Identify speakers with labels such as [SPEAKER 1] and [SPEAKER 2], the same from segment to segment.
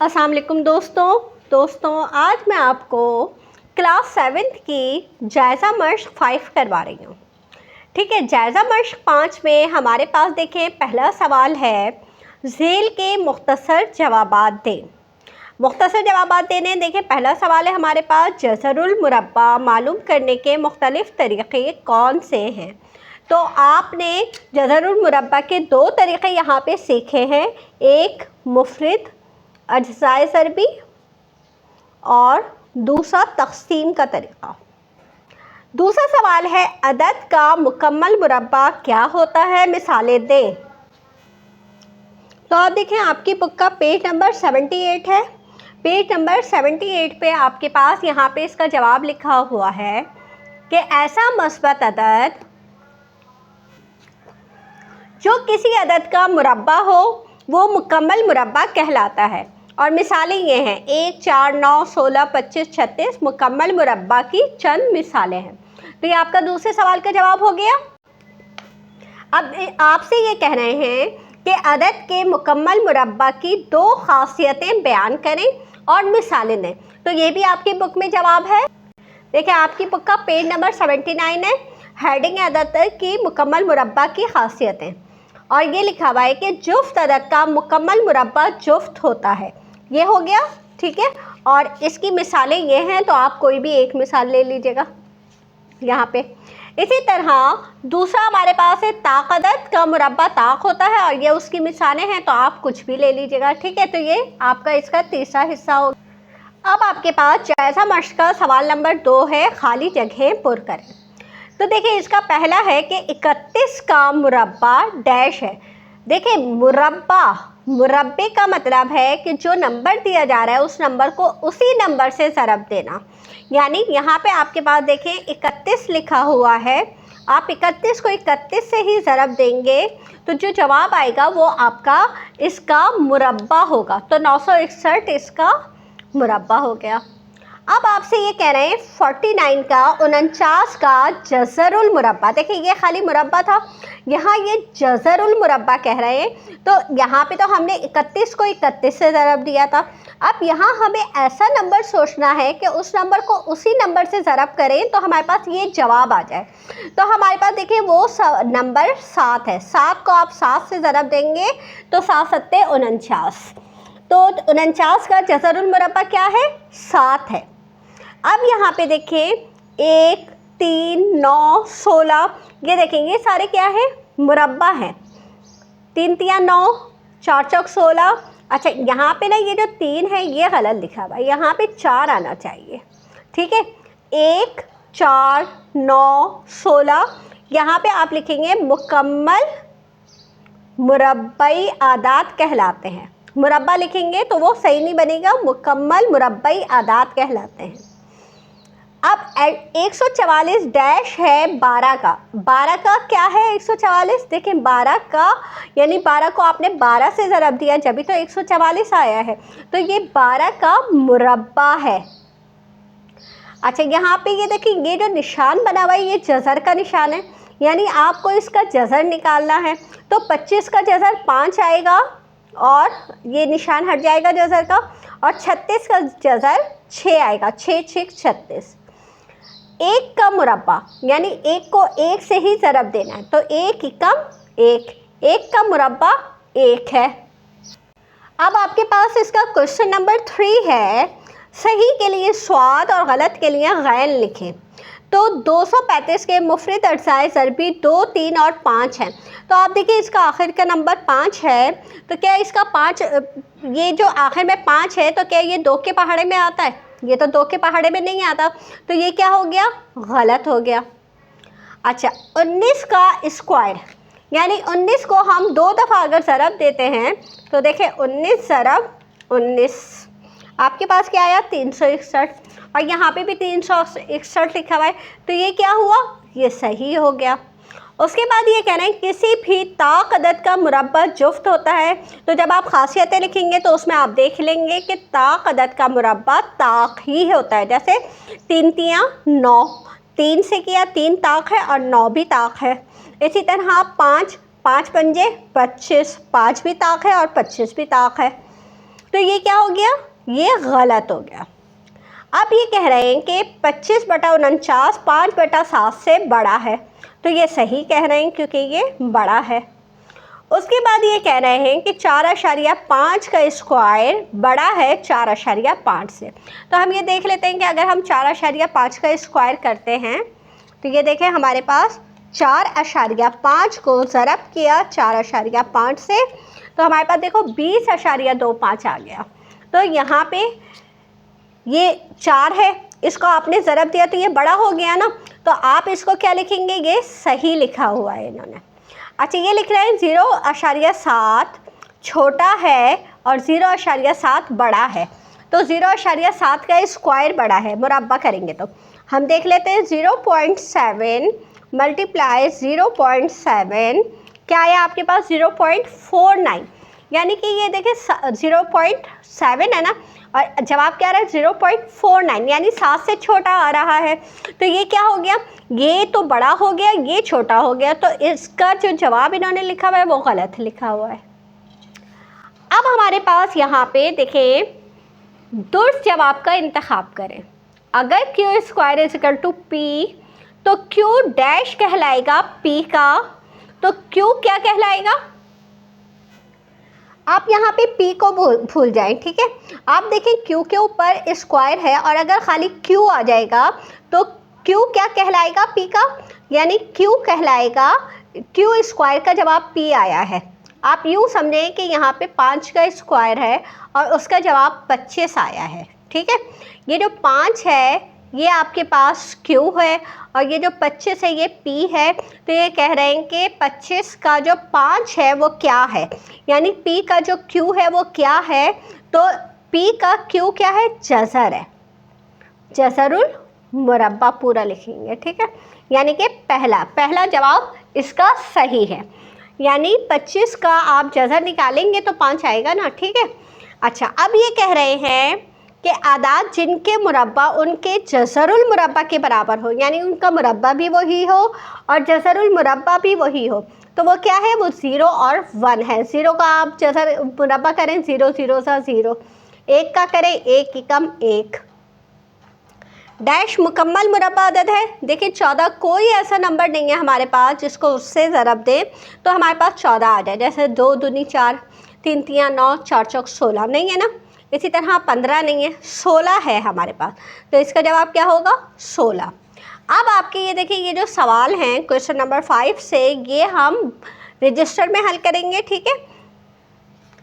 [SPEAKER 1] अस्सलाम वालेकुम दोस्तों आज मैं आपको क्लास 7th की जायज़ा मश्क 5 करवा रही हूँ। ठीक है, जायज़ा मश्क 5 में हमारे पास देखें पहला सवाल है, झेल के मुख्तसर जवाबात दें। मुख्तसर जवाबात देने देखें पहला सवाल है हमारे पास, जज़रुल मुरब्बा मालूम करने के मुख्तलिफ़ तरीक़े कौन से हैं। तो आपने जज़रुल मुरब्बा के दो तरीक़े यहाँ पे सीखे हैं, एक मुफ़रद अज्ज़ाए ज़रबी और दूसरा तक़सीम का तरीक़ा। दूसरा सवाल है, अदद का मुकम्मल मुरब्बा क्या होता है, मिसालें दें। तो आप देखें आपकी बुक का पेज नंबर 78 है। पेज नंबर 78 पे आपके पास यहाँ पे इसका जवाब लिखा हुआ है कि ऐसा मस्बत अदद जो किसी अदद का मुरब्बा हो वो मुकम्मल मुरब्बा कहलाता है। और मिसालें ये हैं 1, 4, 9, 16, 25, 36 मुकम्मल मुरब्बा की चंद मिसालें हैं। तो ये आपका दूसरे सवाल का जवाब हो गया। अब आपसे ये कह रहे हैं कि अदद के मुकम्मल मुरब्बा की दो खासियतें बयान करें और मिसालें दें। तो ये भी आपकी बुक में जवाब है। देखिए आपकी बुक का पेज नंबर 79 है, हेडिंग है अदद की मुकम्मल मुरब्बा की खासियतें, और ये लिखा हुआ है कि जुफ्त अदद का मुकम्मल मुरब्बा जुफ्त होता है। ये हो गया, ठीक है। और इसकी मिसालें ये हैं, तो आप कोई भी एक मिसाल ले लीजिएगा यहाँ पे। इसी तरह दूसरा हमारे पास है, ताक अदद का मुरब्बा ताक होता है और ये उसकी मिसालें हैं, तो आप कुछ भी ले लीजिएगा, ठीक है। तो ये आपका इसका तीसरा हिस्सा होगा। अब आपके पास जायज़ा मश्क का सवाल नंबर 2 है, खाली जगह पुर करें। तो देखिए इसका पहला है कि 31 का मुरब्बा डैश है। देखिए मुरब्बे का मतलब है कि जो नंबर दिया जा रहा है उस नंबर को उसी नंबर से ज़रब देना। यानी यहाँ पे आपके पास देखें 31 लिखा हुआ है, आप 31 को 31 से ही ज़रब देंगे तो जो जवाब आएगा वो आपका इसका मुरब्बा होगा। तो 961 इसका मुरब्बा हो गया। अब आपसे ये कह रहे हैं 49 का 49 का जज़रुल मुरब्बा। देखिए ये खाली मुरब्बा था, यहाँ ये जज़रुल मुरब्बा कह रहे हैं। तो यहाँ पे तो हमने 31 को 31 से ज़रब दिया था। अब यहाँ हमें ऐसा नंबर सोचना है कि उस नंबर को उसी नंबर से ज़रब करें तो हमारे पास ये जवाब आ जाए। तो हमारे पास देखिए वो नंबर 7 है। 7 को आप 7 से ज़रब देंगे तो 7 सत्ते 49। तो 49 का जज़रुल मुरब्बा क्या है, 7 है। अब यहाँ पे देखिए 1, 3, 9, 16, ये देखेंगे सारे क्या है, मुरब्बा है। 3 तिया 9, 4 चौक 16। अच्छा यहाँ पे ना ये जो 3 है ये गलत लिखा हुआ है, यहाँ पे 4 आना चाहिए, ठीक है। 1, 4, 9, 16, यहाँ पे आप लिखेंगे मुकम्मल मुरब्बई आदाद कहलाते हैं। मुरब्बा लिखेंगे तो वो सही नहीं बनेगा, मुकम्मल मुरब्बई आदाद कहलाते हैं। अब 144 डैश है 12 का। 12 का क्या है 144, देखें 12 का यानी 12 को आपने 12 से ज़रब दिया जब भी तो 144 आया है। तो ये 12 का मुरब्बा है। अच्छा यहाँ पे ये देखिए ये जो निशान बना हुआ है ये जज़र का निशान है, यानी आपको इसका जज़र निकालना है। तो 25 का जज़र 5 आएगा और ये निशान हट जाएगा जज़र का, और 36 का जज़र 6 आएगा, 6 6 36। 1 का मुरब्बा यानी 1 को 1 से ही ज़रब देना है, तो 1 एकम 1, 1 का मुरब्बा 1 है। अब आपके पास इसका क्वेश्चन नंबर 3 है, सही के लिए स्वाद और गलत के लिए गैन लिखें। तो 235 के मुफ़रद अज्ज़ाए ज़रबी 2, 3 और 5 हैं। तो आप देखिए इसका आखिर का नंबर 5 है, तो क्या इसका 5 ये जो आखिर में 5 है तो क्या ये 2 के पहाड़े में आता है, ये तो 2 के पहाड़े में नहीं आता, तो ये क्या हो गया, गलत हो गया। अच्छा 19 का स्क्वायर यानी 19 को हम 2 दफ़ा अगर ज़रब देते हैं तो देखें 19 ज़रब 19 आपके पास क्या आया 361, और यहाँ पे भी 361 लिखा हुआ है, तो ये क्या हुआ, ये सही हो गया। उसके बाद ये कह रहे हैं किसी भी ताक अदद का मुरब्बा जुफ्त होता है। तो जब आप खासियतें लिखेंगे तो उसमें आप देख लेंगे कि ताक अदद का मुरब्बा ताक ही होता है। जैसे 3 तिया 9, 3 से किया 3 ताक है और 9 भी ताक है। इसी तरह 5, 5 पंजे 25, 5 भी ताक है और 25 भी ताक है। तो ये क्या हो गया, ये गलत हो गया। अब ये कह रहे हैं कि 25/49 5/7 से बड़ा है, तो ये सही कह रहे हैं क्योंकि ये बड़ा है। उसके बाद ये कह रहे हैं कि 4.5 का स्क्वायर बड़ा है 4.5 से। तो हम ये देख लेते हैं कि अगर हम 4.5 का स्क्वायर करते हैं तो ये देखें हमारे पास 4.5 को ज़रब किया 4.5 से, तो हमारे पास देखो 20.25 आ गया। तो यहाँ पे ये 4 है, इसको आपने ज़रब दिया तो ये बड़ा हो गया ना, तो आप इसको क्या लिखेंगे, ये सही लिखा हुआ है इन्होंने। अच्छा, ये लिख रहे हैं 0.7 छोटा है और 0.7 बड़ा है, तो 0.7 का स्क्वायर बड़ा है, मुरब्बा करेंगे तो हम देख लेते हैं 0.7 मल्टीप्लाई 0.7 क्या है आपके पास 0.49, यानी कि ये देखिए 0.7 है ना, और जवाब क्या आ रहा है 0.49, यानी 7 से छोटा आ रहा है। तो ये क्या हो गया, ये तो बड़ा हो गया, ये छोटा हो गया, तो इसका जो जवाब इन्होंने लिखा हुआ है वो गलत लिखा हुआ है। अब हमारे पास यहाँ पे देखें दुरुस्त जवाब का इंतखाब करें। अगर Q square is equal to P, तो क्यू डैश कहलाएगा पी का, तो क्यू क्या कहलाएगा, आप यहाँ पे p को भूल जाएं, ठीक है। आप देखें q के ऊपर स्क्वायर है और अगर खाली q आ जाएगा तो q क्या कहलाएगा p का, यानी q कहलाएगा, q स्क्वायर का जवाब p आया है। आप यूँ समझें कि यहाँ पे 5 का स्क्वायर है और उसका जवाब 25 आया है, ठीक है। ये जो 5 है ये आपके पास q है और ये जो 25 है ये p है, तो ये कह रहे हैं कि 25 का जो 5 है वो क्या है, यानी p का जो q है वो क्या है, तो p का q क्या है, जज़र है, जज़रुल मुरब्बा पूरा लिखेंगे, ठीक है। यानी कि पहला जवाब इसका सही है, यानी 25 का आप जज़र निकालेंगे तो 5 आएगा ना, ठीक है। अच्छा, अब ये कह रहे हैं कि आदाद जिनके मुरब्बा उनके जज़रुल मुरब्बा के बराबर हो, यानी उनका मुरब्बा भी वही हो और जज़रुल मुरब्बा भी वही हो, तो वो क्या है, वो 0 और 1 है। 0 का आप जज़र मुरब्बा करें 0 0 सा 0, 1 का करें 1 एकम 1। डैश मुकम्मल मुरब्बा अदद है, देखिए 14 कोई ऐसा नंबर नहीं है हमारे पास जिसको उससे ज़रब दें तो हमारे पास 14 आ जाए, जैसे 2 दूनी 4, 3 तियाँ 9, 4 चौक 16 नहीं है ना। इसी तरह 15 नहीं है, 16 है हमारे पास, तो इसका जवाब क्या होगा 16। अब आपके ये देखिए ये जो सवाल हैं क्वेश्चन नंबर 5 से, ये हम रजिस्टर में हल करेंगे, ठीक है।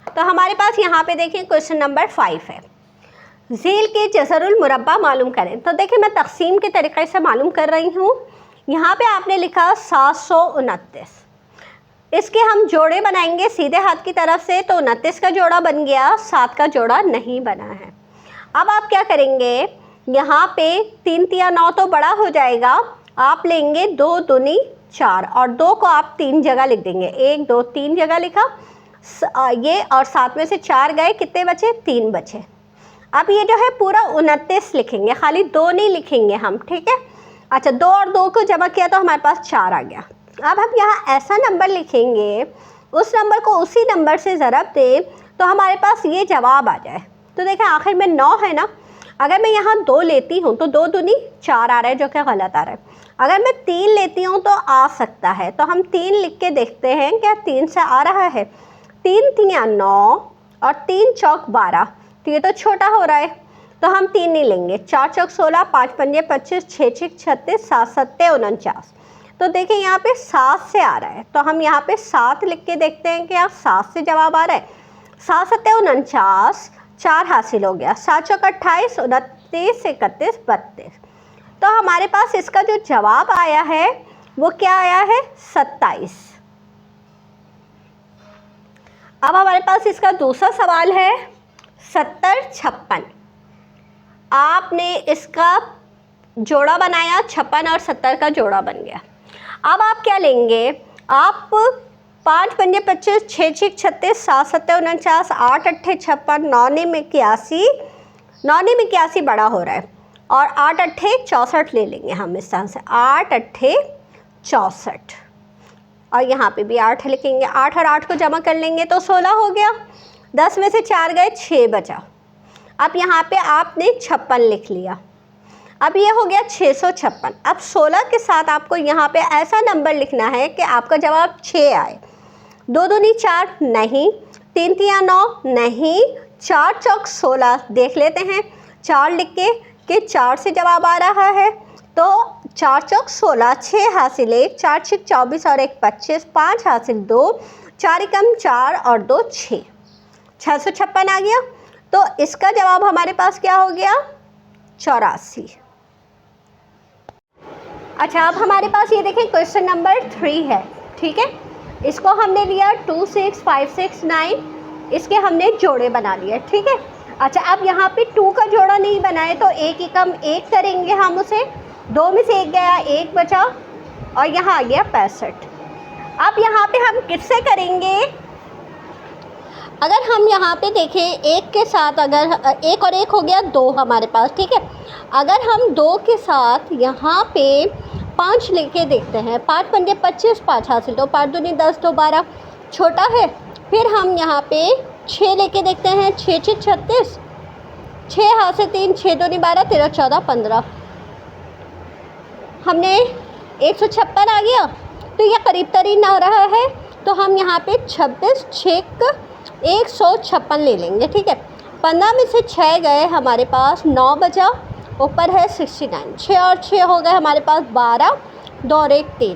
[SPEAKER 1] तो हमारे पास यहाँ पे देखिए क्वेश्चन नंबर 5 है, झील के जज़रुल मुरब्बा मालूम करें। तो देखिए मैं तकसीम के तरीक़े से मालूम कर रही हूँ। यहाँ पे आपने लिखा 729, इसके हम जोड़े बनाएंगे सीधे हाथ की तरफ से, तो 29 का जोड़ा बन गया, 7 का जोड़ा नहीं बना है। अब आप क्या करेंगे, यहाँ पे 3 तिया 9 तो बड़ा हो जाएगा, आप लेंगे 2 दूनी 4 और 2 को आप 3 जगह लिख देंगे, 1 2 3 जगह लिखा ये, और 7 में से 4 गए, कितने बचे, 3 बचे। अब ये जो है पूरा 29 लिखेंगे, खाली 2 नहीं लिखेंगे हम, ठीक है। अच्छा, 2 और 2 को जमा किया तो हमारे पास 4 आ गया। अब हम यहाँ ऐसा नंबर लिखेंगे, उस नंबर को उसी नंबर से ज़रब दें तो हमारे पास ये जवाब आ जाए। तो देखें आखिर में 9 है ना, अगर मैं यहाँ 2 लेती हूँ तो 2 दूनी 4 आ रहा है, जो कि गलत आ रहा है। अगर मैं 3 लेती हूँ तो आ सकता है, तो हम 3 लिख के देखते हैं क्या 3 से आ रहा है। 3 तियाँ 9 और 3 चौक 12, तो ये तो छोटा हो रहा है, तो हम 3 नहीं लेंगे। 4 चौक 16, 5 पंजे 25, 6 छिक 36, 7 सत्ते 49, तो देखिए यहाँ पे 7 से आ रहा है, तो हम यहाँ पे 7 लिख के देखते हैं कि यहाँ 7 से जवाब आ रहा है। 7 सत्ते 49, 4 हासिल हो गया, 7 चौक 28, 29, 31, 32, तो हमारे पास इसका जो जवाब आया है वो क्या आया है, 27। अब हमारे पास इसका दूसरा सवाल है 70 56, आपने इसका जोड़ा बनाया, 56 और 70 का जोड़ा बन गया। अब आप क्या लेंगे, आप 5 पंजे 25, 6 छिक 36, 7 सत्ते 49, 8 अट्ठे 56, 9 में 81, 9 में 81 बड़ा हो रहा है, और 8 अट्ठे 64 ले लेंगे हम इस तरह से, 8 अट्ठे 64, और यहाँ पे भी 8 लिखेंगे, 8 और 8 को जमा कर लेंगे तो 16 हो गया। 10 में से 4 गए, 6 बचा। अब यहाँ पे आपने 56 लिख लिया। अब ये हो गया 656। अब 16 के साथ आपको यहाँ पे ऐसा नंबर लिखना है कि आपका जवाब 6 आए। 2 दूनी 4 नहीं, 3 तिया 9 नहीं, 4 चौक 16 देख लेते हैं। 4 लिख के कि 4 से जवाब आ रहा है, तो 4 चौक 16, 6 हासिल 1, 4 छिक 24 और 1 25, 5 हासिल 2, 4 एकम 4 और 2 6, 656 आ गया। तो इसका जवाब हमारे पास क्या हो गया? 84। अच्छा, अब हमारे पास ये देखें क्वेश्चन नंबर 3 है, ठीक है। इसको हमने लिया 2 6 5 6 9, इसके हमने जोड़े बना लिए, ठीक है। अच्छा, अब यहाँ पे 2 का जोड़ा नहीं बनाए तो 1 एकम 1 करेंगे हम उसे। 2 में से 1 गया, 1 बचा और यहाँ आ गया 65। अब यहाँ पे हम किससे करेंगे? अगर हम यहाँ पे देखें 1 के साथ, अगर 1 और 1 हो गया 2 हमारे पास, ठीक है। अगर हम 2 के साथ यहाँ पे 5 लेके देखते हैं, 5 पंजे 25, 5 हासिल 2, 5 दूनी 10, 2 12, छोटा है। फिर हम यहाँ पे 6 लेके देखते हैं, 6 6 36, 6 हासिल 3, 6 दूनी 12, 13 14 15, हमने 156 आ गया। तो ये करीब तरीन आ रहा है, तो हम यहाँ पे 26 6 156 ले लेंगे, ठीक है। 15 में से 6 गए हमारे पास, 9 बचा, ऊपर है 69, 6 और 6 हो गए हमारे पास 12, 2 और 1 3।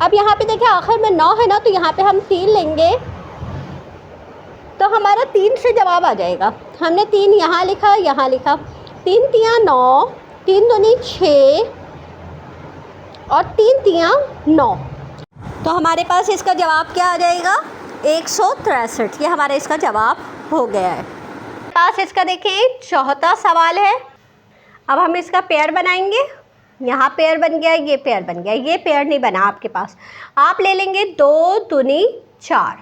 [SPEAKER 1] अब यहाँ पे देखिए आखिर में 9 है ना, तो यहाँ पे हम 3 लेंगे तो हमारा 3 से जवाब आ जाएगा। हमने 3 यहाँ लिखा, यहाँ लिखा, 3 तिया 9, 3 दूनी 6 और 3 तिया 9, तो हमारे पास इसका जवाब क्या आ जाएगा? 163। ये हमारा इसका जवाब हो गया है। पास इसका देखिए चौथा सवाल है। अब हम इसका पेयर बनाएंगे। यहाँ पेयर बन गया, ये पेयर बन गया, ये पेयर नहीं बना आपके पास। आप ले लेंगे 2 दूनी 4,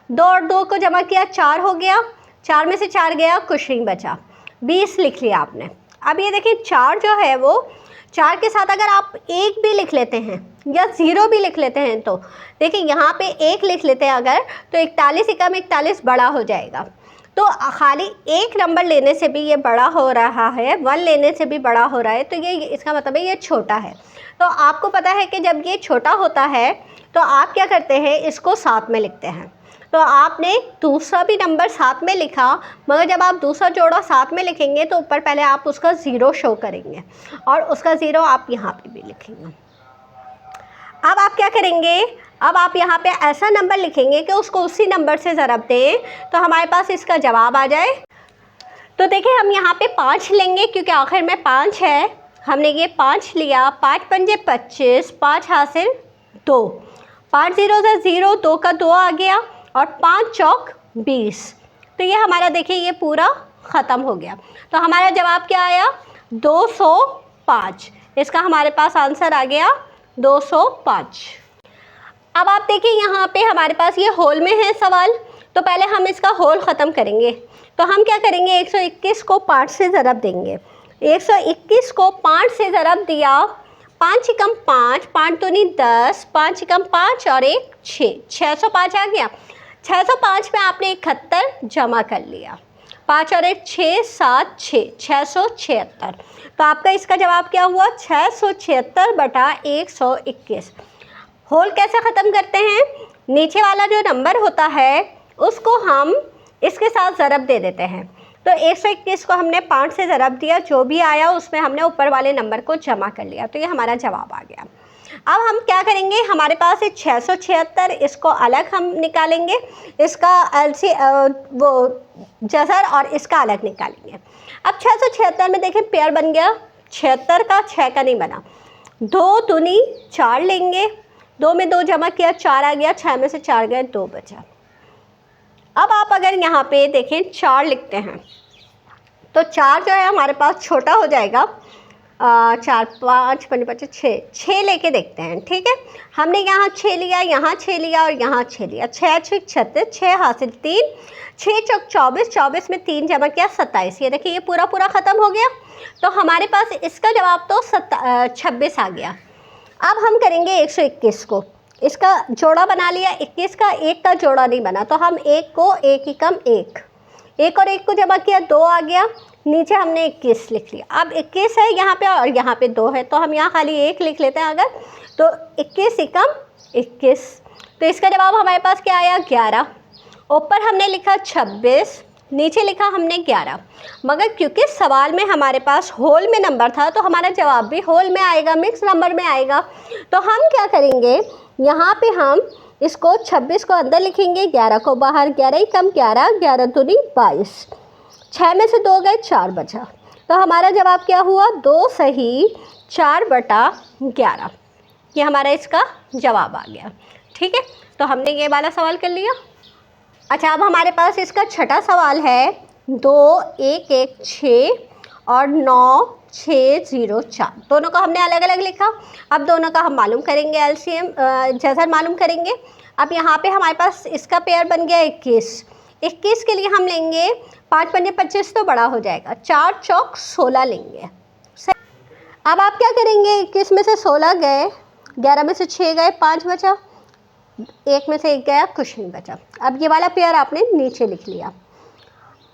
[SPEAKER 1] 2 और 2 को जमा किया, 4 हो गया। 4 में से 4 गया, कुछ नहीं बचा, 20 लिख लिया आपने। अब ये देखिए 4 जो है वो 4 के साथ अगर आप 1 भी लिख लेते हैं या 0 भी लिख लेते हैं, तो देखिए यहाँ पे 1 लिख लेते हैं अगर, तो 41 एकम 41 बड़ा हो जाएगा। तो खाली एक नंबर लेने से भी ये बड़ा हो रहा है, 1 लेने से भी बड़ा हो रहा है, तो ये इसका मतलब है ये छोटा है। तो आपको पता है कि जब ये छोटा होता है तो आप क्या करते हैं, इसको साथ में लिखते हैं। तो आपने दूसरा भी नंबर साथ में लिखा, मगर जब आप दूसरा जोड़ा साथ में लिखेंगे तो ऊपर पहले आप उसका 0 शो करेंगे और उसका 0 आप यहाँ पे भी लिखेंगे। अब आप क्या करेंगे, अब आप यहाँ पे ऐसा नंबर लिखेंगे कि उसको उसी नंबर से ज़रब दें तो हमारे पास इसका जवाब आ जाए। तो देखिए हम यहाँ पे 5 लेंगे क्योंकि आखिर में 5 है। हमने ये 5 लिया, 5 पंजे 25, 5 हासिल 2, 5 0 से 0, 2 का 2 आ गया और 5 चौक 20। तो ये हमारा देखिए ये पूरा ख़त्म हो गया। तो हमारा जवाब क्या आया? 205। इसका हमारे पास आंसर आ गया 205। अब आप देखिए यहाँ पे हमारे पास ये होल में है सवाल, तो पहले हम इसका होल ख़त्म करेंगे। तो हम क्या करेंगे, 121 को 5 से ज़रब देंगे। 121 को 5 से ज़रब दिया, 5 एकम 5, 5 दूनी 10, 5 एकम 5 और 1 6, 605 आ गया। 605 में आपने 71 जमा कर लिया, 5 और 1 6 7 6, 676। तो आपका इसका जवाब क्या हुआ? 676 बटा 121। होल कैसे ख़त्म करते हैं? नीचे वाला जो नंबर होता है उसको हम इसके साथ ज़रब दे देते हैं। तो 121 को हमने 5 से ज़रब दिया, जो भी आया उसमें हमने ऊपर वाले नंबर को जमा कर लिया, तो ये हमारा जवाब आ गया। अब हम क्या करेंगे, हमारे पास है 676, इसको अलग हम निकालेंगे, इसका वो जज़र और इसका अलग निकालेंगे। अब 676 में देखें पेयर बन गया, 76 का 6 का नहीं बना। 2 दूनी 4 लेंगे, 2 में 2 जमा किया, 4 आ गया, 6 में से 4 गए, 2 बचा। अब आप अगर यहाँ पे देखें 4 लिखते हैं तो 4 जो है हमारे पास छोटा हो जाएगा। 4 5 5 5 6, 6 लेके देखते हैं, ठीक है। हमने यहाँ 6 लिया, यहाँ 6 लिया और यहाँ 6 लिया, 6 6 36, 6 हासिल 3, 6 चौक 24, 24 में 3 जमा किया 27। ये देखिए ये पूरा ख़त्म हो गया। तो हमारे पास इसका जवाब तो 26 आ गया। अब हम करेंगे 121 को, इसका जोड़ा बना लिया, 21 का 1 का जोड़ा नहीं बना, तो हम 1 को 1 एकम 1, एक और एक को जमा किया 2 आ गया, नीचे हमने 21 लिख लिया। अब 21 है यहाँ पे और यहाँ पे 2 है, तो हम यहाँ खाली 1 लिख लेते हैं अगर, तो 21 एकम 21। तो इसका जवाब हमारे पास क्या आया 11। ऊपर हमने लिखा 26, नीचे लिखा हमने 11, मगर क्योंकि सवाल में हमारे पास होल में नंबर था तो हमारा जवाब भी होल में आएगा, मिक्स नंबर में आएगा। तो हम क्या करेंगे, यहाँ पे हम इसको 26 को अंदर लिखेंगे, 11 को बाहर, 11 एकम 11, 11 दूनी 22, 6 में से 2 गए 4 बचा। तो हमारा जवाब क्या हुआ 2 सही 4/11, ये हमारा इसका जवाब आ गया। ठीक है, तो हमने ये वाला सवाल कर लिया। अच्छा, अब हमारे पास इसका छठा सवाल है 2 1 1 6 और 9 6 0 4, दोनों का हमने अलग अलग लिखा। अब दोनों का हम मालूम करेंगे, एलसीएम जैसा मालूम करेंगे। अब यहाँ पे हमारे पास इसका पेयर बन गया 21। 21 के लिए हम लेंगे 5 पंजे 25 तो बड़ा हो जाएगा, 4 चौक 16 लेंगे। अब आप क्या करेंगे, 21 में से 16 गए, 11 में से 6 गए, 5 बचा, 1 में से 1 गया, कुछ नहीं बचा। अब ये वाला पेयर आपने नीचे लिख लिया।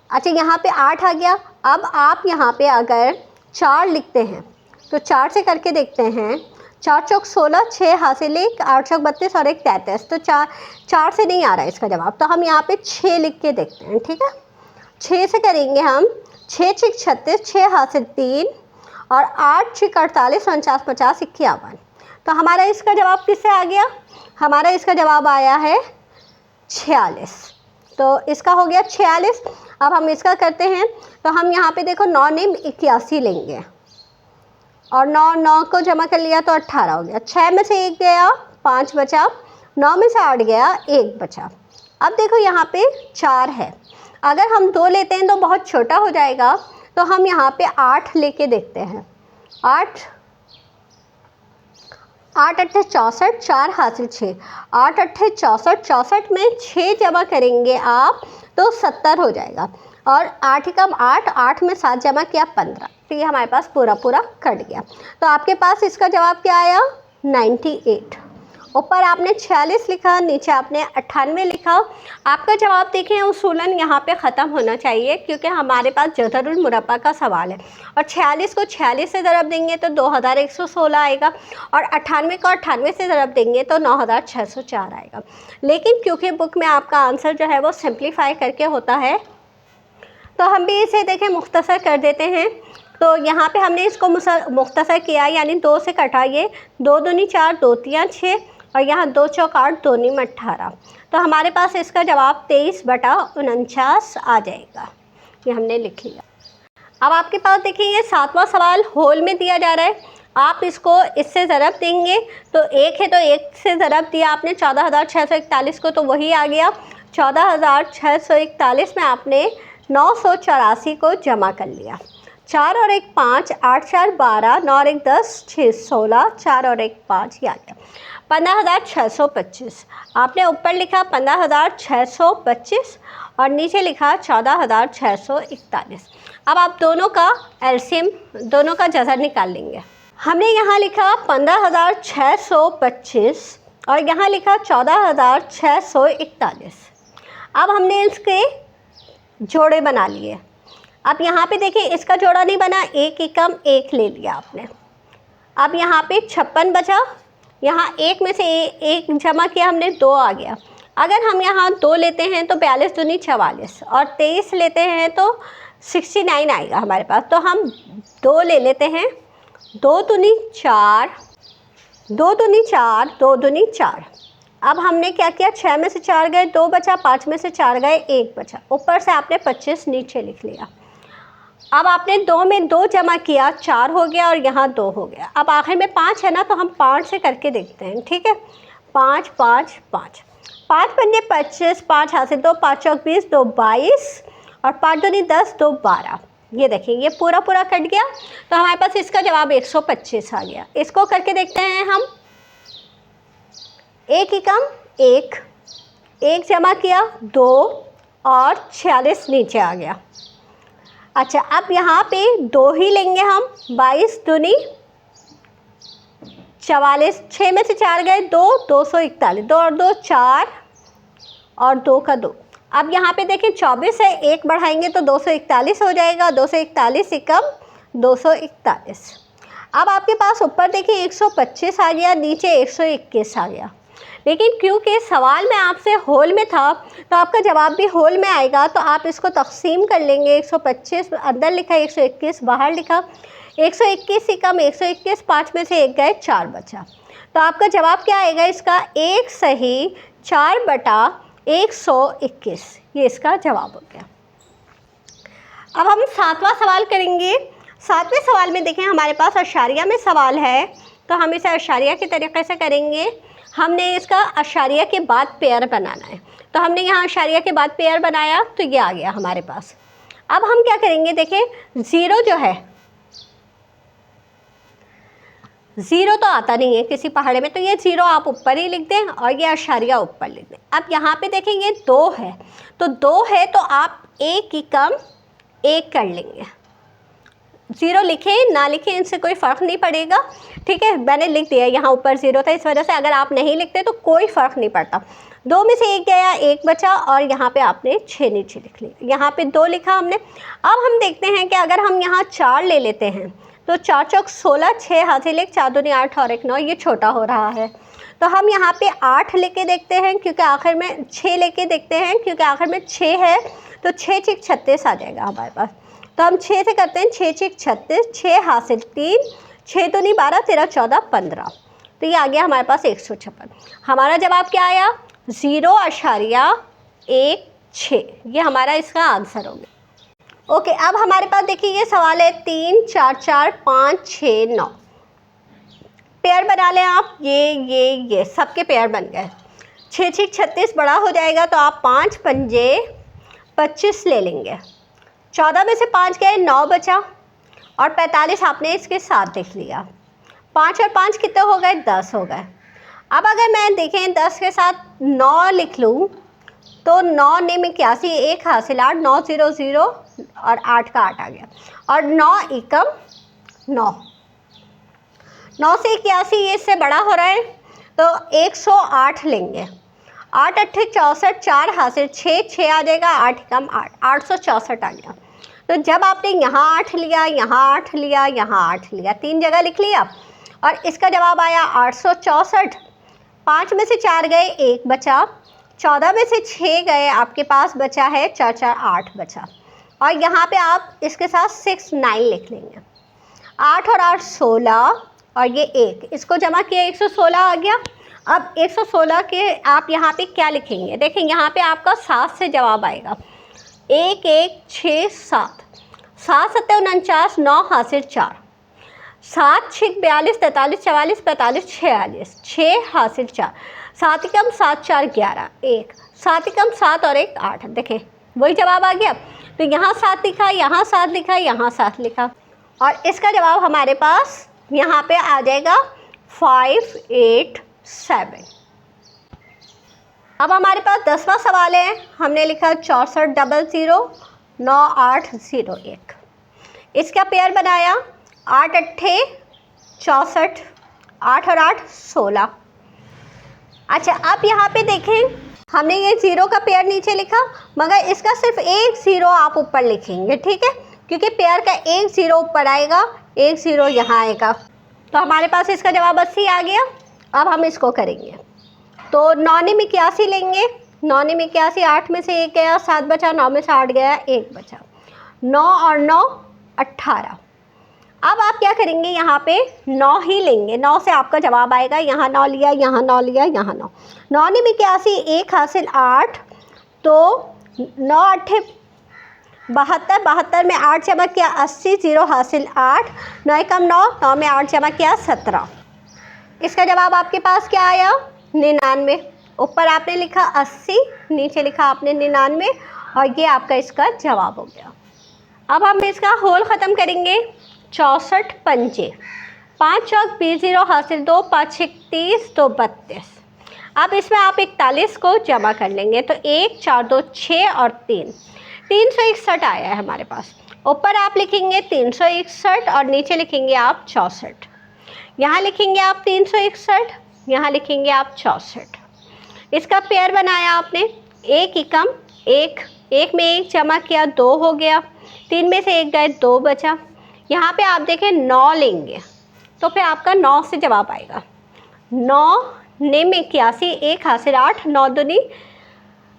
[SPEAKER 1] अच्छा, यहाँ पे 8 आ गया। अब आप यहाँ पे अगर 4 लिखते हैं तो 4 से करके देखते हैं, 4 चौक 16, 6 हासिल 1, 8 चौक 32 और 1 33, तो 4 से नहीं आ रहा है इसका जवाब, तो हम यहाँ पे 6 लिख के देखते हैं। ठीक है, 6 से करेंगे हम, 6 6 36, 6 हासिल 3 और 8 6 48, 49 50 51। तो हमारा इसका जवाब किससे आ गया, हमारा इसका जवाब आया है 46। तो इसका हो गया 46। अब हम इसका करते हैं, तो हम यहाँ पे देखो 9 ने 81 लेंगे और 9 को जमा कर लिया तो 18 हो गया, 6 में से 1 गया, 5 बचा, 9 में से 8 गया, 1 बचा। अब देखो यहाँ पे 4 है, अगर हम 2 लेते हैं तो बहुत छोटा हो जाएगा, तो हम यहाँ पे 8 लेके देखते हैं। 8 8 8 64, 4 हासिल 6, 8 8 64, 64 में 6 जमा करेंगे आप तो 70 हो जाएगा, और 8 एकम 8, 8 में 7 जमा किया 15, तो ये हमारे पास पूरा पूरा कट गया। तो आपके पास इसका जवाब क्या आया 98। ऊपर आपने 46 लिखा, नीचे आपने 98 लिखा। आपका जवाब देखें उसूलन यहाँ पे ख़त्म होना चाहिए, क्योंकि हमारे पास जज़रुल मुरब्बा का सवाल है, और 46 को 46 से ज़रब देंगे तो 2116 आएगा, और 98 को 98 से ज़रब देंगे तो 9604 आएगा। लेकिन क्योंकि बुक में आपका आंसर जो है वो सिंप्लीफाई करके होता है, तो हम भी इसे देखें मुख्तसर कर देते हैं। तो यहाँ पे हमने इसको मुख्तसर किया, यानी 2 से कटाइए, 2 दूनी 4, 2 तियाँ 6 और यहाँ 2 चौक 8, 2 नीम 18। तो हमारे पास इसका जवाब 23/49 आ जाएगा, ये हमने लिख लिया। अब आपके पास देखिए ये 7वां सवाल होल में दिया जा रहा है। आप इसको इससे ज़रब देंगे तो 1 है, तो 1 से ज़रब दिया आपने 14,641 को, तो वही आ गया। 14,641 में आपने 984 को जमा कर लिया। 4 और 1 5, 8 4 12, 9 और 1 10, 6 16, 4 और 1 5, ये आ गया 15,625। आपने ऊपर लिखा 15,625 और नीचे लिखा 14,641। अब आप दोनों का एलसीएम, दोनों का जज़र निकाल लेंगे। हमने यहाँ लिखा 15,625 और यहाँ लिखा 14,641। अब हमने इसके जोड़े बना लिए। अब यहाँ पे देखिए इसका जोड़ा नहीं बना, 1 एकम 1 ले लिया आपने। अब यहाँ पे 56 बचा, यहाँ 1 में से 1 जमा किया हमने, 2 आ गया। अगर हम यहाँ 2 लेते हैं तो 42 दूनी 44 और 23 लेते हैं तो 69 आएगा हमारे पास। तो हम 2 ले लेते हैं, 2 दूनी 4, 2 दूनी 4, 2 दूनी 4। अब हमने क्या किया, 6 में से 4 गए, 2 बचा, 5 में से 4 गए, 1 बचा। ऊपर से आपने 25 नीचे लिख लिया। अब आपने 2 में 2 जमा किया, 4 हो गया और यहाँ 2 हो गया। अब आखिर में 5 है ना, तो हम 5 से करके देखते हैं। ठीक है, 5 5 5, 5 पंजे 25, 5 हासिल 2, 5 चौक 20, 2 22 और 5 दूनी 10, 2 12। ये देखिए ये पूरा पूरा कट गया, तो हमारे पास इसका जवाब 125 आ गया। इसको करके देखते हैं हम। 1 एकम 1, 1 जमा किया 2 और 46 नीचे आ गया। अच्छा, अब यहाँ पे 2 ही लेंगे हम, 22 दूनी 44, 6 में से 4 गए, 2, 241, 2 और 2 4 और 2 का 2, अब यहाँ पे देखें 24 है, एक बढ़ाएंगे तो 241 हो जाएगा, 241 एकम 241। अब आपके पास ऊपर देखिए 125 आ गया, नीचे 121 आ गया। लेकिन क्योंकि सवाल में आपसे होल में था तो आपका जवाब भी होल में आएगा, तो आप इसको तकसीम कर लेंगे। 125 अंदर लिखा, 121 बाहर लिखा, 121 एकम 121, 5 में से 1 गए, 4 बचा। तो आपका जवाब क्या आएगा इसका? 1 सही 4/121, ये इसका जवाब हो गया। अब हम 7वां सवाल करेंगे। 7वें सवाल में देखें हमारे पास अशारिया में सवाल है, तो हम इसे अशारिया के तरीके से करेंगे। हमने इसका अशारिया के बाद पेयर बनाना है, तो हमने यहाँ अशारिया के बाद पेयर बनाया तो ये आ गया हमारे पास। अब हम क्या करेंगे, देखें 0 जो है, 0 तो आता नहीं है किसी पहाड़े में, तो ये 0 आप ऊपर ही लिख दें और ये अशारिया ऊपर लिख दें। अब यहाँ पे देखेंगे 2 है, तो 2 है तो आप 1 एकम 1 कर लेंगे। 0 लिखें ना लिखें इनसे कोई फ़र्क नहीं पड़ेगा, ठीक है। मैंने लिख दिया, यहाँ ऊपर 0 था इस वजह से, अगर आप नहीं लिखते तो कोई फ़र्क नहीं पड़ता। 2 में से 1 गया, 1 बचा, और यहाँ पे आपने 6 नीचे लिख लिया, यहाँ पे 2 लिखा हमने। अब हम देखते हैं कि अगर हम यहाँ 4 ले लेते हैं तो 4 चौक 16, 6 हासिल 1, 4 दूनी 8 और 1 9, ये छोटा हो रहा है। तो हम यहाँ पे 8 लेके देखते हैं, क्योंकि आखिर में 6 लेके देखते हैं, क्योंकि आखिर में 6 है, तो 6 6 36 आ जाएगा हमारे पास। तो हम 6 से करते हैं, 6 6 36, 6 हासिल 3, 6 दूनी 12, 13 14 15, तो ये आ गया हमारे पास 156। हमारा जवाब क्या आया? 0.16, ये हमारा इसका आंसर हो गया। ओके, अब हमारे पास देखिए ये सवाल है 3 4 4 5 6 9, पेयर बना लें आप। ये सबके पेयर बन गए। 6 6 36 बड़ा हो जाएगा, तो आप 5 पंजे 25 ले लेंगे। 14 में से 5 गए, 9 बचा, और 45 आपने इसके साथ देख लिया। 5 और 5 कितने हो गए? 10 हो गए। अब अगर मैं देखें 10 के साथ 9 लिख लूँ तो 9 ने में 81, 1 हासिल 8, 9 0 0 और 8 का 8 आ गया, और 9 एकम 9, 9 से 81 ये इससे बड़ा हो रहा है, तो 108 लेंगे। 8 8 64, 4 हासिल 6, 6 आ जाएगा, 8 एकम 8, 864 आ गया। तो जब आपने यहाँ 8 लिया, यहाँ 8 लिया, यहाँ 8 लिया, 3 जगह लिख लिया, और इसका जवाब आया 864। 5 में से 4 गए, 1 बचा, 14 में से 6 गए, आपके पास बचा है 4 4 8 बचा, और यहाँ पे आप इसके साथ 6 9 लिख लेंगे। 8 और 8 16, और ये 1, इसको जमा किया 116 आ गया। अब 116 के आप यहाँ पे क्या लिखेंगे? देखें यहाँ पे आपका 7 से जवाब आएगा। 1 1 6 7, 7 7 49, 9 हासिल 4, 7 6 42, 43 44 45 46, 6 हासिल 4, 7 एकम 7 4 11, 1 7 एकम 7 और 1 8, देखें वही जवाब आ गया। तो यहाँ 7 लिखा, यहाँ 7 लिखा, यहाँ 7 लिखा, और इसका जवाब हमारे पास यहाँ पे आ जाएगा 587। अब हमारे पास 10वां सवाल है। हमने लिखा 64 00 9801, इसका पेयर बनाया 8 8 64, 8 और 8 16। अच्छा, अब यहाँ पे देखें हमने ये 0 का पेयर नीचे लिखा, मगर इसका सिर्फ एक 0 आप ऊपर लिखेंगे, ठीक है, क्योंकि पेयर का एक 0 ऊपर आएगा, एक 0 यहाँ आएगा। तो हमारे पास इसका जवाब 80 आ गया। अब हम इसको करेंगे, तो 9 में 81 लेंगे। 9 में 81, 8 में से 1 गया, 7 बचा, 9 में से 8 गया, 1 बचा, 9 और 9 18। अब आप क्या करेंगे, यहाँ पे 9 ही लेंगे, 9 से आपका जवाब आएगा। यहाँ 9 लिया, यहाँ 9 लिया, यहाँ 9, 9 में 81, 1 हासिल 8, तो 9 8 72, 72 में 8 जमा किया 80, 0 हासिल 8, 9 एकम 9, 9 में 8 जमा किया 17। इसका जवाब आपके पास क्या आया? 99। ऊपर आपने लिखा 80, नीचे लिखा आपने 99, और ये आपका इसका जवाब हो गया। अब हम इसका होल ख़त्म करेंगे। 64 पंजे, 5 चौक 20, 0 हासिल 2, 5 6 30, 2 32। अब इसमें आप 41 को जमा कर लेंगे, तो 1 4 2 6 और 3, 361 आया है हमारे पास। ऊपर आप लिखेंगे 361 और नीचे लिखेंगे आप 64। यहाँ लिखेंगे आप 361, यहाँ लिखेंगे आप 64। इसका पेयर बनाया आपने 1 एकम एक, एक में एक जमा किया 2 हो गया, 3 में से 1 गए 2 बचा। यहाँ पे आप देखें 9 लेंगे तो फिर आपका 9 से जवाब आएगा। 9 निम 81, 1 हासिल 8, 9 दूनी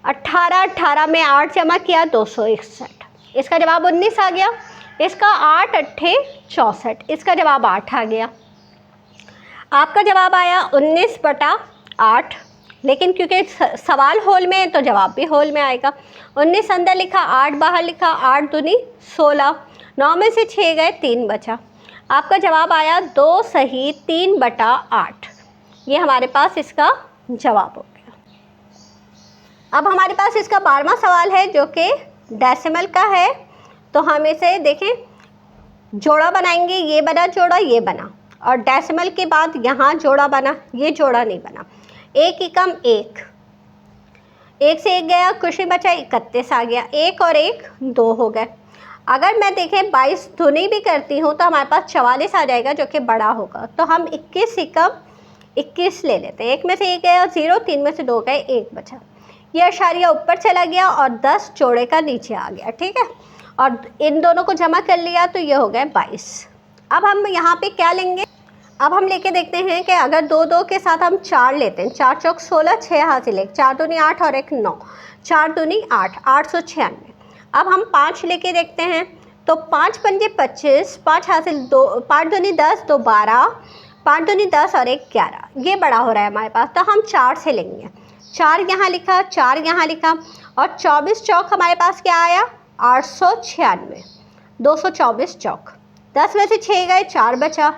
[SPEAKER 1] 18, 18 में 8 जमा किया 261, इसका जवाब 19 आ गया। इसका 8 अट्ठे 64, इसका जवाब 8 आ गया। आपका जवाब आया 19/8, लेकिन क्योंकि सवाल होल में है तो जवाब भी होल में आएगा। 19 अंदर लिखा, 8 बाहर लिखा, 8 दूनी 16, 9 में से 6 गए 3 बचा। आपका जवाब आया 2 सही 3/8। ये हमारे पास इसका जवाब हो गया। अब हमारे पास इसका 12वां सवाल है जो कि डेसिमल का है। तो हम इसे देखें, जोड़ा बनाएंगे, ये बना जोड़ा, ये बना, और डेसिमल के बाद यहाँ जोड़ा बना, ये जोड़ा नहीं बना। 1 एकम 1, 1 से 1 गया, कुछ नहीं बचा, 31 आ गया। 1 और 1 2 हो गए। अगर मैं देखें 22 दूनी भी करती हूँ तो हमारे पास 44 आ जाएगा जो कि बड़ा होगा। तो हम 21 एकम 21 ले लेते हैं। 1 में से 1 गया 0, 3 में से 2 गए 1 बचा। ये अशारिया ऊपर चला गया और 10 जोड़े का नीचे आ गया, ठीक है। और इन दोनों को जमा कर लिया तो ये हो गए 22। अब हम यहाँ पे क्या लेंगे, अब हम लेके देखते हैं कि अगर 2 2 के साथ हम 4 लेते हैं, 4 चौक 16, 6 हासिल 1, 4 दूनी 8 और 1 9, 4 दूनी 8, 896। अब हम 5 लेके देखते हैं तो 5 पंजे 25, 5 हासिल 2, 5 दूनी 10, 2 12, 5 दूनी 10 और 1 11। ये बड़ा हो रहा है हमारे पास, तो हम 4 से लेंगे। 4 यहाँ लिखा, 4 यहाँ लिखा, और 24 चौक हमारे पास क्या आया 896, 224 चौक। 10 में से 6 गए 4 बचा,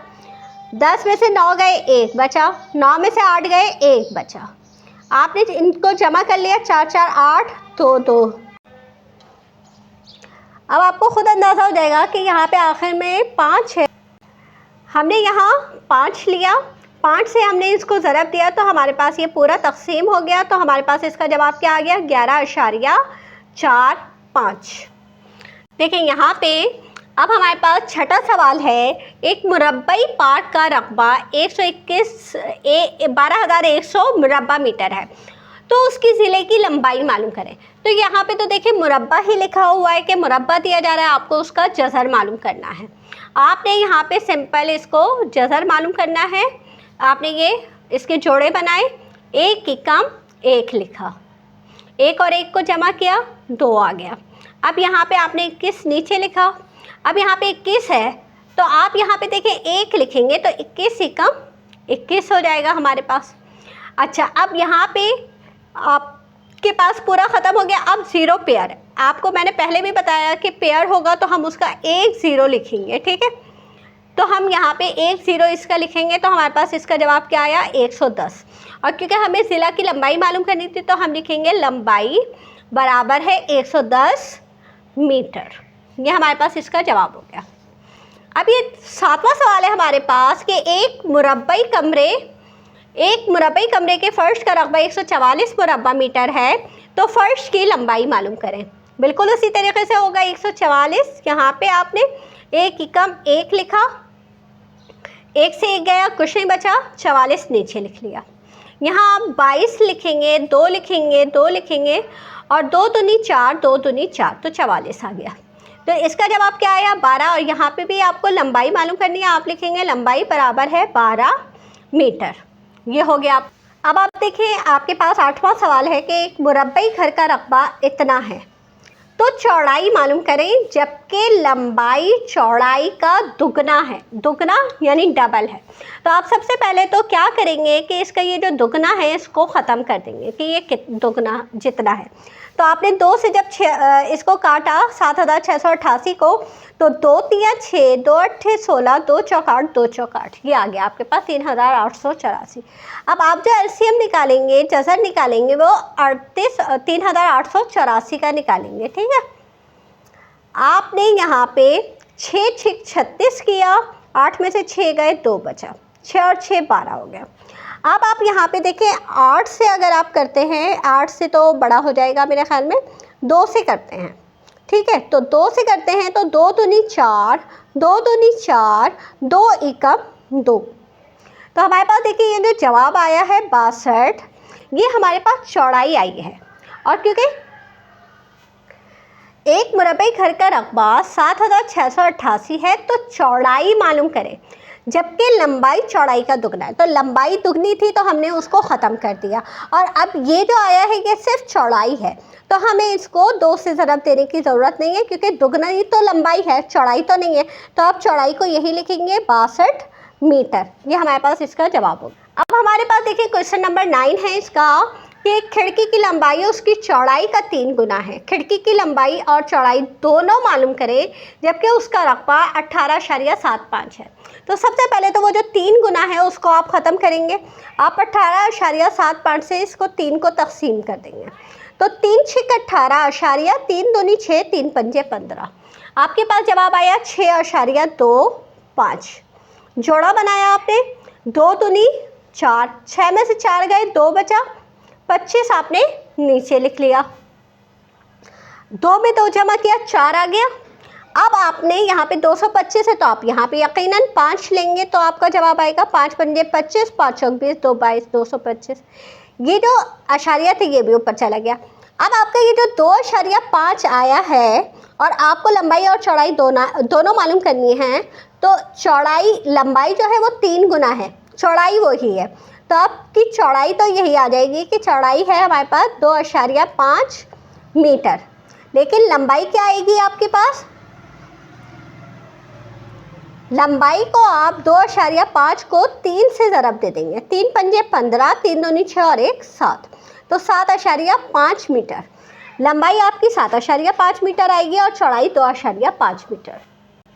[SPEAKER 1] 10 में से 9 गए 1 बचा, 9 में से 8 गए 1 बचा। आपने इनको जमा कर लिया, 4 4 8 2 2। अब आपको खुद अंदाज़ा हो जाएगा कि यहाँ पे आखिर में 5 है। हमने यहाँ 5 लिया, 5 से हमने इसको ज़रब दिया तो हमारे पास ये पूरा तकसीम हो गया। तो हमारे पास इसका जवाब क्या आ गया 11.45। देखें यहाँ पे अब हमारे पास छठा सवाल है। एक मुरब्बई पार्ट का रकबा 12,100 मुरब्बा मीटर है, तो उसकी ज़िले की लंबाई मालूम करें। तो यहाँ पे तो देखिए मुरब्बा ही लिखा हुआ है कि मुरब्बा दिया जा रहा है, आपको उसका जज़र मालूम करना है। आपने यहाँ पे सिंपल इसको जज़र मालूम करना है। आपने ये इसके जोड़े बनाए, 1 एकम 1 लिखा, 1 और 1 को जमा किया 2 आ गया। अब यहाँ पे आपने 21 नीचे लिखा। अब यहाँ पे 21 है तो आप यहाँ पे देखें 1 लिखेंगे तो 21 एकम 21 हो जाएगा हमारे पास। अच्छा, अब यहाँ पे आपके पास पूरा ख़त्म हो गया। अब 0 पेयर है, आपको मैंने पहले भी बताया कि पेयर होगा तो हम उसका 1 0 लिखेंगे, ठीक है। तो हम यहाँ पे 1 0 इसका लिखेंगे तो हमारे पास इसका जवाब क्या आया 110। और क्योंकि हमें ज़िला की लंबाई मालूम करनी थी तो हम लिखेंगे लंबाई बराबर है 110 मीटर। ये हमारे पास इसका जवाब हो गया। अब ये 7वां सवाल है हमारे पास कि एक मुरब्बई कमरे के फ़र्श का रकबा 144 मुरब्बा मीटर है, तो फ़र्श की लंबाई मालूम करें। बिल्कुल उसी तरीके से होगा 144। यहाँ पे आपने 1 एकम 1 लिखा, 1 से 1 गया, कुछ नहीं बचा, 44 नीचे लिख लिया। यहाँ आप 22 लिखेंगे, 2 लिखेंगे, 2 लिखेंगे, और 2 दूनी 4, 2 दूनी 4, तो 44 आ गया। तो इसका जवाब क्या आया 12। और यहाँ पे भी आपको लंबाई मालूम करनी है, आप लिखेंगे लंबाई बराबर है 12 मीटर। ये हो गया। अब आप देखिए आपके पास 8वां सवाल है कि एक मुरब्बई घर का रकबा इतना है, तो चौड़ाई मालूम करें, जबकि लंबाई चौड़ाई का दुगना है। दुगना यानी डबल है। तो आप सबसे पहले तो क्या करेंगे कि इसका ये जो दुगना है इसको ख़त्म कर देंगे कि ये दुगना जितना है। तो आपने 2 से जब इसको काटा 7688 को, तो 2 तिया 6, 2 अट्ठे 16, 2 चौक 8, 2 चौक 8, ये आ गया आपके पास 3884। अब आप जो एलसीएम निकालेंगे, जज़र निकालेंगे, वो 3884 का निकालेंगे, ठीक है। आपने यहाँ पे 6 6 36 किया, 8 में से 6 गए 2 बचा, 6 और 6 12 हो गया। अब आप यहाँ पे देखें 8 से अगर आप करते हैं, 8 से तो बड़ा हो जाएगा मेरे ख्याल में, 2 से करते हैं, ठीक है। तो 2 से करते हैं तो 2 दूनी 4, 2 दूनी 4, 2 एकम 2। तो हमारे पास देखिए ये जो जवाब आया है 62, ये हमारे पास चौड़ाई आई है। और क्योंकि एक मुरब्बई घर का रकबा 7688 है, तो चौड़ाई मालूम करें, जबकि लंबाई चौड़ाई का दुगना है। तो लंबाई दुगनी थी तो हमने उसको ख़त्म कर दिया, और अब ये जो आया है ये सिर्फ चौड़ाई है, तो हमें इसको 2 से ज़रब देने की ज़रूरत नहीं है, क्योंकि दुगना ही तो लंबाई है, चौड़ाई तो नहीं है। तो आप चौड़ाई को यही लिखेंगे 62 मीटर। ये हमारे पास इसका जवाब होगा। अब हमारे पास देखिए क्वेश्चन नंबर 9 है इसका, कि एक खिड़की की लंबाई उसकी चौड़ाई का 3 गुना है। खिड़की की लंबाई और चौड़ाई दोनों मालूम करें, जबकि उसका रकबा 18.75 है। तो सबसे पहले तो वो जो 3 गुना है उसको आप ख़त्म करेंगे। आप 18.75 से इसको 3 को तकसीम कर देंगे, तो 3 छिक 18, 3 दूनी 6, 3 पंजे 15। आपके पास जवाब आया 6.25। जोड़ा बनाया आपने, 2 दूनी 4, 6 में से 4 गए, 2 बचा, 25 आपने नीचे लिख लिया। 2 में 2 जमा किया, 4 आ गया। अब आपने यहाँ पे 225 है तो आप यहाँ पे यकीनन 5 लेंगे, तो आपका जवाब आएगा 5 पंजे 25, 5 चौक 20, 2 22, 225। ये जो आशारिया थे ये भी ऊपर चला गया। अब आपका ये जो 2.5 आया है, और आपको लंबाई और चौड़ाई दोनों मालूम करनी है, तो चौड़ाई लंबाई जो है वो 3 गुना है, चौड़ाई वही है, तो आपकी चौड़ाई तो यही आ जाएगी कि चौड़ाई है हमारे पास 2.5 मीटर, लेकिन लंबाई क्या आएगी आपके पास? लंबाई को आप 2.5 को 3 से ज़रब दे देंगे, 3 पंजे 15, 3 दूनी 6 और 1 7, तो 7.5 मीटर। लंबाई आपकी 7.5 मीटर आएगी और चौड़ाई 2.5 मीटर।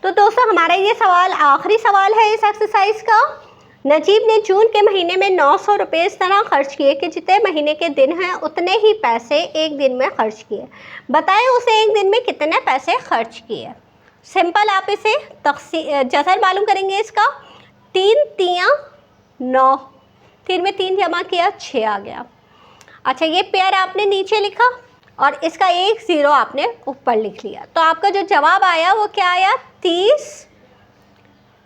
[SPEAKER 1] तो दोस्तों हमारा ये सवाल आखिरी सवाल है इस एक्सरसाइज का। नजीब ने जून के महीने में 900 रुपये इस तरह खर्च किए कि जितने महीने के दिन हैं उतने ही पैसे एक दिन में खर्च किए। बताएं उसे एक दिन में कितने पैसे खर्च किए। सिंपल, आप इसे जसर मालूम करेंगे इसका। 3 तियाँ 9, 3 में 3 जमा किया 6 आ गया। अच्छा, ये पेयर आपने नीचे लिखा और इसका 1 0 आपने ऊपर लिख लिया, तो आपका जो जवाब आया वो क्या आया? 30।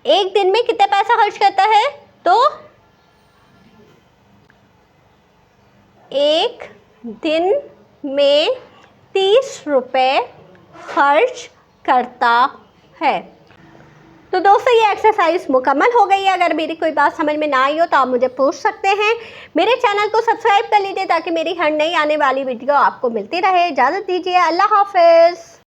[SPEAKER 1] एक दिन में कितने पैसा खर्च करता है? तो एक दिन में 30 रुपये खर्च करता है। तो दोस्तों ये एक्सरसाइज मुकम्मल हो गई है। अगर मेरी कोई बात समझ में ना आई हो तो आप मुझे पूछ सकते हैं। मेरे चैनल को सब्सक्राइब कर लीजिए ताकि मेरी हर नई आने वाली वीडियो आपको मिलती रहे। इजाज़त दीजिए, अल्लाह हाफ़िज़।